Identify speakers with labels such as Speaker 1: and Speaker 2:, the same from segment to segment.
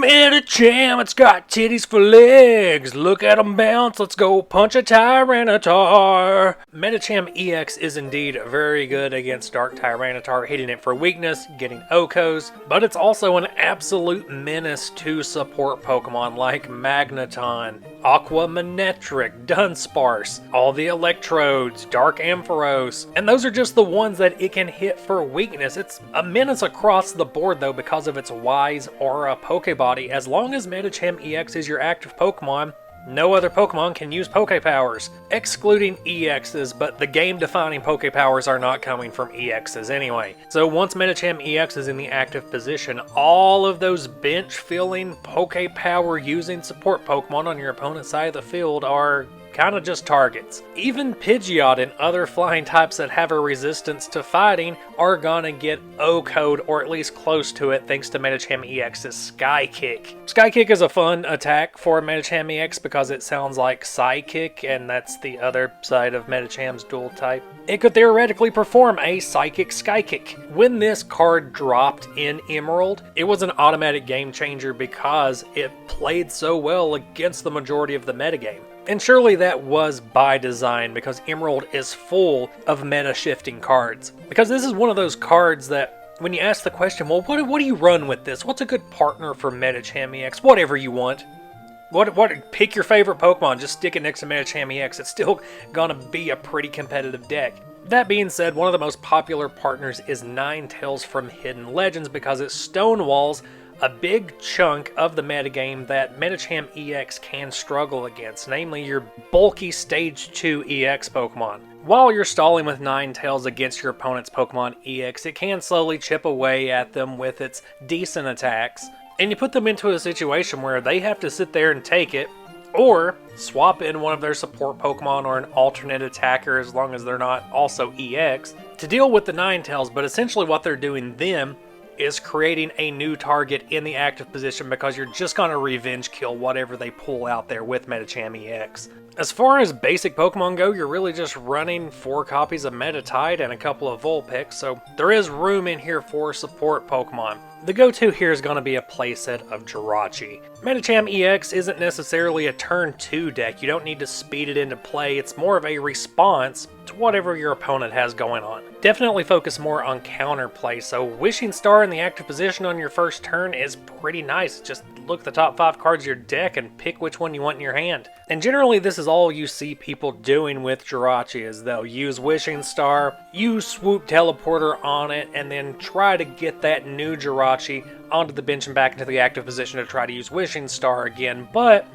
Speaker 1: Medicham, it's got titties for legs. Look at 'em bounce, let's go punch a Tyranitar. Medicham EX is indeed very good against Dark Tyranitar, hitting it for weakness, getting Okos, but it's also an absolute menace to support Pokemon like Magneton, Aqua Manectric, Dunsparce, all the Electrodes, Dark Ampharos, and those are just the ones that it can hit for weakness. It's a menace across the board though because of its Wise Aura Pokebody. As long as Medicham EX is your active Pokemon, no other Pokemon can use Pokepowers, excluding EXs, but the game-defining Pokepowers are not coming from EXs anyway. So once Medicham EX is in the active position, all of those bench-filling, Pokepower-using support Pokemon on your opponent's side of the field are kind of just targets. Even Pidgeot and other flying types that have a resistance to fighting are gonna get O-code, or at least close to it, thanks to Medicham EX's Sky Kick. Sky Kick is a fun attack for Medicham EX because it sounds like Psychic, and that's the other side of Medicham's dual type. It could theoretically perform a Psychic Sky Kick. When this card dropped in Emerald, it was an automatic game changer because it played so well against the majority of the metagame. And surely that was by design because Emerald is full of meta-shifting cards. Because this is one of those cards that when you ask the question, well, what do you run with this? What's a good partner for Medicham EX? Whatever you want. Pick your favorite Pokemon, just stick it next to Medicham EX. It's still gonna be a pretty competitive deck. That being said, one of the most popular partners is Ninetales from Hidden Legends because it stonewalls a big chunk of the metagame that Medicham EX can struggle against, namely your bulky Stage 2 EX Pokemon. While you're stalling with Ninetales against your opponent's Pokemon EX, it can slowly chip away at them with its decent attacks, and you put them into a situation where they have to sit there and take it, or swap in one of their support Pokemon or an alternate attacker as long as they're not also EX, to deal with the Ninetales, but essentially what they're doing then is creating a new target in the active position because you're just going to revenge kill whatever they pull out there with Medicham EX. As far as basic Pokemon go, you're really just running 4 copies of Meditite and a couple of Vulpix, so there is room in here for support Pokemon. The go-to here is going to be a playset of Jirachi. Medicham EX isn't necessarily a turn 2 deck. You don't need to speed it into play. It's more of a response to whatever your opponent has going on. Definitely focus more on counterplay, so Wishing Star in the active position on your first turn is pretty nice. Just look at the top 5 cards of your deck and pick which one you want in your hand. And generally this is all you see people doing with Jirachi, is they'll use Wishing Star, use Swoop Teleporter on it, and then try to get that new Jirachi onto the bench and back into the active position to try to use Wishing Star again. But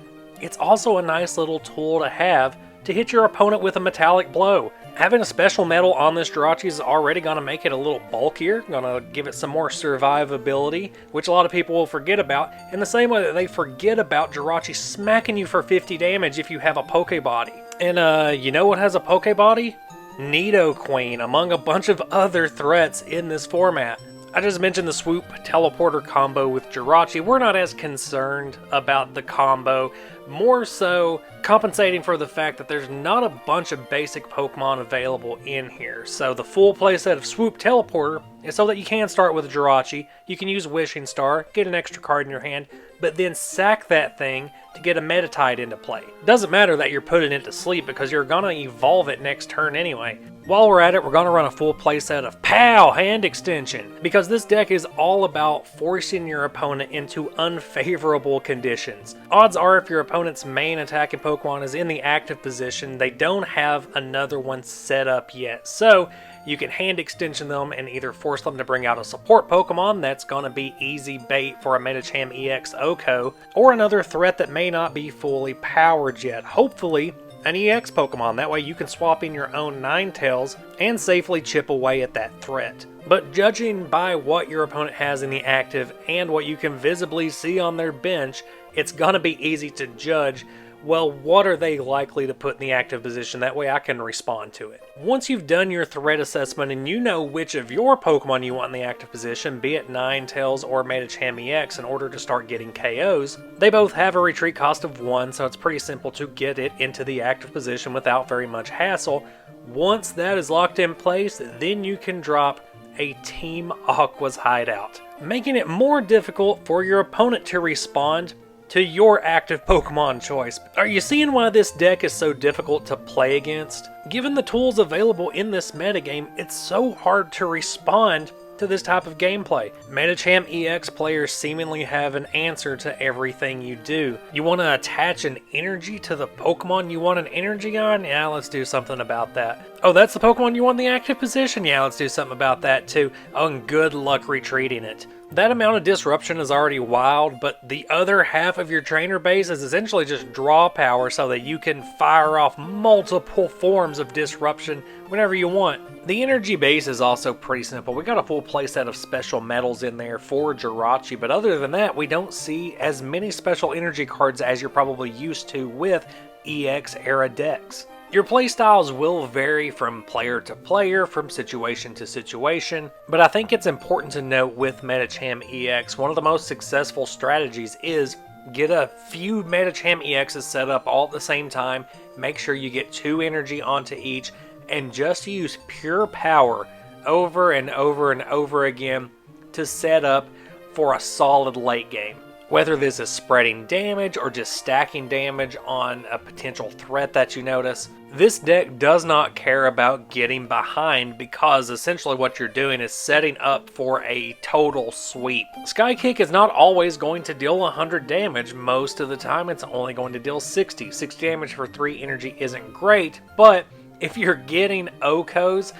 Speaker 1: it's also a nice little tool to have to hit your opponent with a metallic blow. Having a special metal on this Jirachi is already going to make it a little bulkier, going to give it some more survivability, which a lot of people will forget about, in the same way that they forget about Jirachi smacking you for 50 damage if you have a Pokebody. And you know what has a Pokebody? Nidoqueen, among a bunch of other threats in this format. I just mentioned the Swoop Teleporter combo with Jirachi. We're not as concerned about the combo, more so compensating for the fact that there's not a bunch of basic Pokemon available in here. So the full playset of Swoop Teleporter is so that you can start with a Jirachi, you can use Wishing Star, get an extra card in your hand, but then sack that thing to get a Meditite into play. Doesn't matter that you're putting it to sleep because you're going to evolve it next turn anyway. While we're at it, we're going to run a full playset of POW! Hand Extension, because this deck is all about forcing your opponent into unfavorable conditions. Odds are if your opponent's main attacking Pokemon is in the active position, they don't have another one set up yet. So you can Hand Extension them and either force them to bring out a support Pokemon that's going to be easy bait for a Medicham EX Oko, or another threat that may not be fully powered yet. Hopefully an EX Pokemon, that way you can swap in your own Ninetales and safely chip away at that threat. But judging by what your opponent has in the active and what you can visibly see on their bench, it's going to be easy to judge, well, what are they likely to put in the active position? That way I can respond to it. Once you've done your threat assessment and you know which of your Pokemon you want in the active position, be it Ninetales or Medicham EX, in order to start getting KOs, they both have a retreat cost of 1, so it's pretty simple to get it into the active position without very much hassle. Once that is locked in place, then you can drop a Team Aqua's hideout, making it more difficult for your opponent to respond to your active Pokemon choice. Are you seeing why this deck is so difficult to play against? Given the tools available in this metagame, it's so hard to respond to this type of gameplay. Medicham EX players seemingly have an answer to everything you do. You want to attach an energy to the Pokemon you want an energy on? Yeah, let's do something about that. Oh, that's the Pokemon you want in the active position? Yeah, let's do something about that too. Oh, and good luck retreating it. That amount of disruption is already wild, but the other half of your trainer base is essentially just draw power so that you can fire off multiple forms of disruption whenever you want. The energy base is also pretty simple. We got a full playset of special metals in there for Jirachi, but other than that, we don't see as many special energy cards as you're probably used to with EX era decks. Your playstyles will vary from player to player, from situation to situation, but I think it's important to note with Medicham EX, one of the most successful strategies is get a few Medicham EXs set up all at the same time, make sure you get 2 energy onto each, and just use pure power over and over and over again to set up for a solid late game. Whether this is spreading damage or just stacking damage on a potential threat that you notice, this deck does not care about getting behind because essentially what you're doing is setting up for a total sweep. Sky Kick is not always going to deal 100 damage. Most of the time it's only going to deal 60. 60 damage for 3 energy isn't great, but if you're getting Okos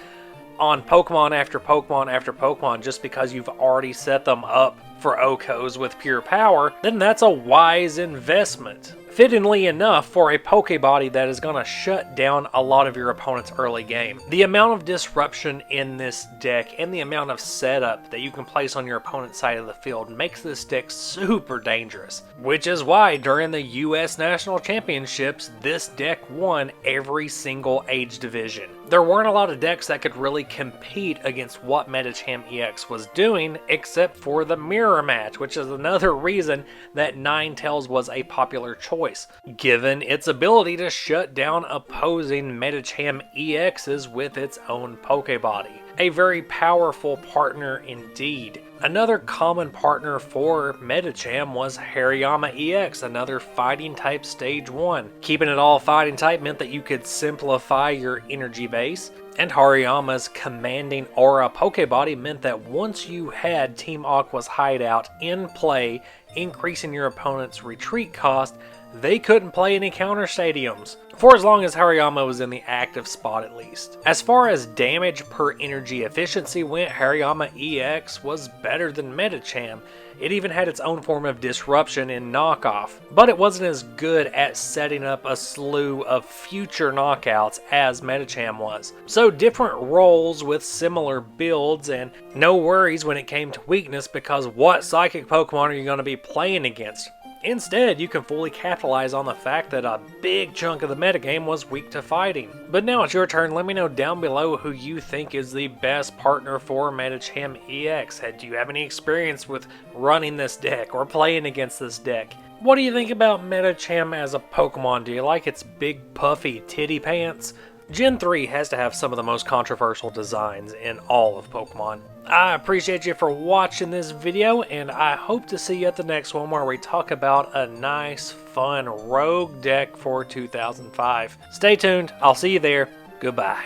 Speaker 1: on Pokemon after Pokemon after Pokemon just because you've already set them up for Okos with pure power, then that's a wise investment. Fittingly enough, for a Pokebody that is going to shut down a lot of your opponent's early game. The amount of disruption in this deck and the amount of setup that you can place on your opponent's side of the field makes this deck super dangerous. Which is why during the US National Championships, this deck won every single age division. There weren't a lot of decks that could really compete against what Medicham EX was doing, except for the mirror match, which is another reason that Ninetales was a popular choice, given its ability to shut down opposing Medicham EXs with its own Pokebody. A very powerful partner indeed. Another common partner for Medicham was Hariyama EX, another fighting type stage 1. Keeping it all fighting type meant that you could simplify your energy base, and Hariyama's commanding aura Pokebody meant that once you had Team Aqua's hideout in play, increasing your opponent's retreat cost, they couldn't play any counter stadiums, for as long as Hariyama was in the active spot at least. As far as damage per energy efficiency went, Hariyama EX was better than Medicham. It even had its own form of disruption in knockoff, but it wasn't as good at setting up a slew of future knockouts as Medicham was. So different roles with similar builds, and no worries when it came to weakness, because what psychic Pokemon are you going to be playing against? Instead, you can fully capitalize on the fact that a big chunk of the metagame was weak to fighting. But now it's your turn. Let me know down below who you think is the best partner for Medicham EX. Do you have any experience with running this deck or playing against this deck? What do you think about Medicham as a Pokemon? Do you like its big puffy titty pants? Gen 3 has to have some of the most controversial designs in all of Pokemon. I appreciate you for watching this video, and I hope to see you at the next one where we talk about a nice, fun rogue deck for 2005. Stay tuned. I'll see you there. Goodbye.